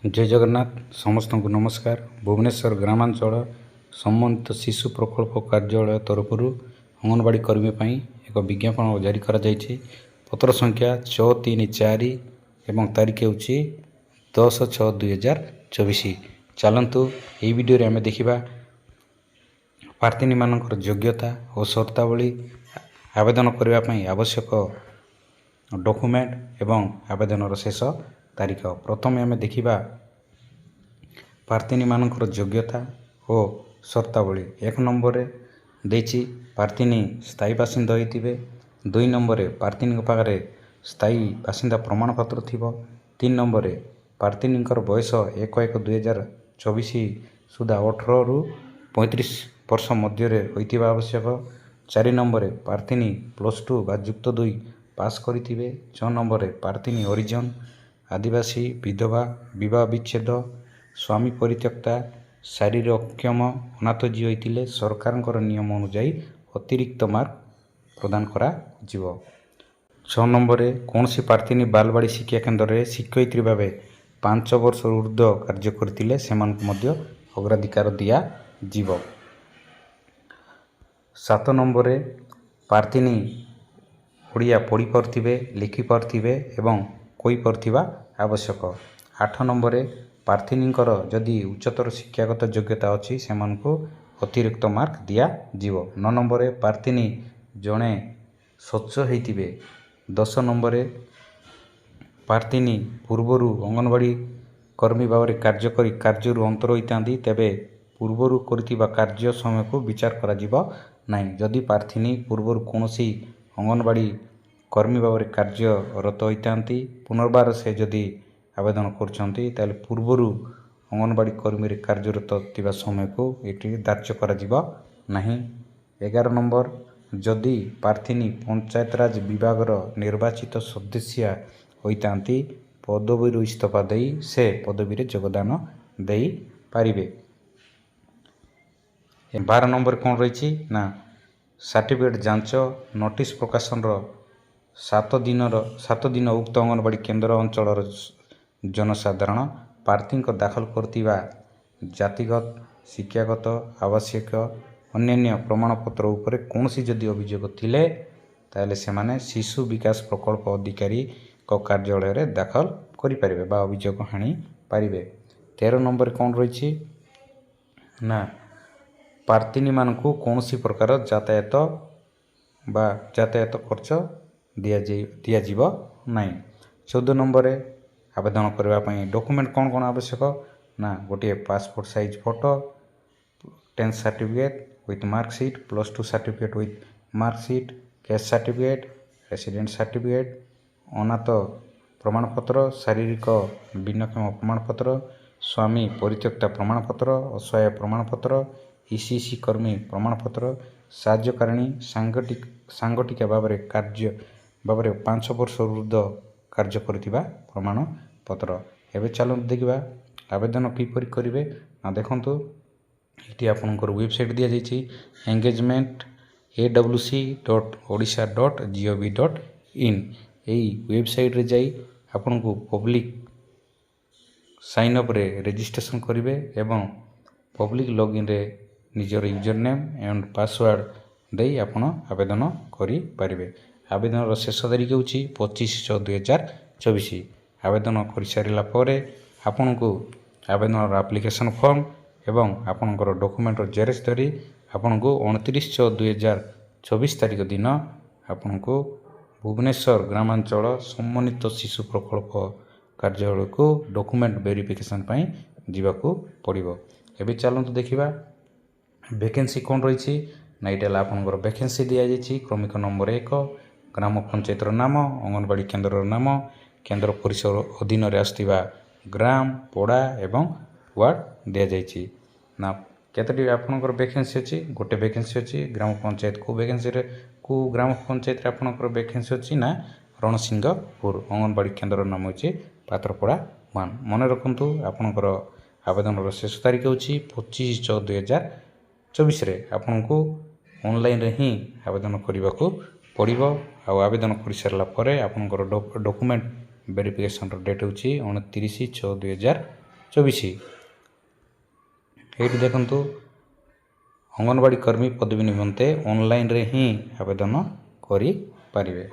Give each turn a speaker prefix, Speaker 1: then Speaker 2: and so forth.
Speaker 1: जय जगन्नाथ समस्त को नमस्कार। भुवनेश्वर ग्रामांचल सम्मानित शिशु प्रकल्प कार्यालय तरफ अंगनवाड़ी कर्मी पर एक विज्ञापन जारी करा जायछि। पत्र संख्या 634 एवं तारीख हूँ 10/6/2024। चलतु यही वीडियो आम देखा प्रार्थी मानकर योग्यता और शर्तावली आवेदन करने आवश्यक डॉक्यूमेंट एवं आवेदन शेष तारीख। प्रथम आम देखा प्रार्थी मानकर योग्यता और शर्तावली। 1 नंबर देछि प्रार्थी स्थायी बासिंदा होइतिबे। 2 नंबर प्रार्थी पाखे स्थायी बासिंदा प्रमाणपत्र थिबो। 3 नंबर प्रार्थी बयस 1/1/2024 सुधा 18 रु 35 वर्ष मध्य होइतिबा आवश्यक। 4 नंबर प्रार्थी +2 बा युक्त 2 पास करिथिबे। 6 नंबर प्रार्थी हरिजन आदिवासी विधवा विवाह विच्छेद स्वामी परित्यक्ता शारीर अक्षम अनाथ जी होइतिले सरकार नियम अनुजाई अतिरिक्त मार्क प्रदान करा जिवो। 6 नंबर कौन सी प्रार्थी बालवाड़ी शिक्षा केन्द्र में शिक्षयित्री भाव 5 वर्ष ऊर्ध्व कार्य करथिले सेमानकु मध्य अग्राधिकार दिया जिवो। 7 नंबर प्रार्थी ओडिया पढ़ी पार्थिबे लिखि पार्थिबे एवं कोई पार्थिबा आवश्यक। 8 नंबर प्रार्थीनिकर जदि उच्चतर शिक्षागत योग्यता अच्छी सेमानकु अतिरिक्त मार्क दिया जिवो। 9 नंबर प्रार्थी जड़े स्वच्छ होइतिबे। 10 नंबर प्रार्थी पूर्वर अंगनवाड़ी कर्मी भाव कार्य करी कार्यरू अंतर होता तेबे पूर्वर करितिबा कार्य समय को विचार करा जिवो नहीं। जदि प्रार्थी पूर्वर कौनसी अंगनवाड़ी कर्मी भाव कार्यरत होता पुनर्बार से जदि आवेदन करछंती ताले पूर्वर अंगनवाड़ी कर्मी कार्यरत थिबा समय को ये धार्य करा जिवो नहीं। 11 नंबर जदि प्रार्थी पंचायतराज विभाग निर्वाचित सदस्य होता पदवी इस्तीफा दे से पदवी योगदान दे पारिबे। 12 नंबर कौन रही ना सर्टिफिकेट जांच नोटिस प्रकाशन 7 दिन उक्त अंगनवाड़ी केन्द्र अंचल जनसाधारण प्रार्थी दाखल करथिबा जातिगत शिक्षागत आवश्यक अन्य प्रमाणपत्र उपरे कौन सी जदि अभियोग थिले ताले से माने शिशु विकास प्रकल्प अधिकारी को कार्यालय रे दाखल करि परिबे बा अभियोग हानि पारिबे। 13 नंबर कौन रही ना प्रार्थी मानकु कौन सी प्रकार यातायात खर्च दिया जीवो नहीं। 14 नंबर आवेदन करने डॉक्यूमेंट कौन कौन आवश्यक ना गोटे passport size photo 10th certificate with marksheet +2 certificate with marksheet cash certificate resident certificate अनाथ प्रमाणपत्र शारीरिक भिन्नक्षम प्रमाणपत्र स्वामी परित्यक्ता प्रमाणपत्र असहाय प्रमाणपत्र ईसीसी कर्मी प्रमाणपत्र साहाय्यकारिणी सांगठिका भाव कार्य भाव 5 वर्ष ऊर्ध्व कार्य करथिबा प्रमाणपत्र। एबे चलो देखिबा आवेदन किपरि करिवे ना देखंतु इति आपनकर वेबसाइट दिया जाइछि engagement awc.odisha.gov.in एई वेबसाइट रे जाई आपनको पब्लिक साइन अप रे रजिस्ट्रेशन करिवे एवं पब्लिक लॉगिन रे निजर यूजर नेम एंड पासवर्ड दे आपण आवेदन करि परिवे। आवेदन शेष तारीख हूँ 25/6/2024। आवेदन कर सारा पर आपण को आवेदन एप्लिकेशन फॉर्म एवं आपणकर डॉक्यूमेंट जेरेक्स धरी आपण को 29/6/2024 तारीख दिन आपण को भुवनेश्वर ग्रामांचल सम्मानित शिशु प्रकल्प कार्यालय को डॉक्यूमेंट वेरिफिकेशन पाई जीवाकू पड़िबो। एबे चलंतु देखिबा वैकेंसी कौन रही ना यहाँ आपंकर वैकेंसी दि जाइए क्रमिक नंबर 1 ग्राम पंचायत नाम अंगनवाड़ी केन्द्र नाम केन्द्र परिसर अधीन आसुवा ग्राम पड़ा एवं वार्ड दि जाइए ना केतटी आपंकर वैकेंसी अच्छी गोटे वैकेंसी अच्छी ग्राम पंचायत को वैकेंसी को ग्राम पंचायत आपंकर वैकेंसी अच्छी ना रणसिंहपुर अंगनवाड़ी केन्द्र नाम हो पात्रपड़ा 1। मन रखु आपंकर आवेदन शेष तारीख हूँ 25/6/2024 आपन को ऑनलाइन रे ही आवेदन करने को पड़ो। आवेदन कर सारा आपंकर डॉक्यूमेंट वेरिफिकेशन डेट हूँ 29/6/2024। 24। ଏଇଠି ଦେଖନ୍ତୁ ଅଙ୍ଗନବାଡ଼ି କର୍ମୀ ପଦବୀ ନିମନ୍ତେ ଅନଲାଇନ୍ରେ ହିଁ ଆବେଦନ କରିପାରିବେ।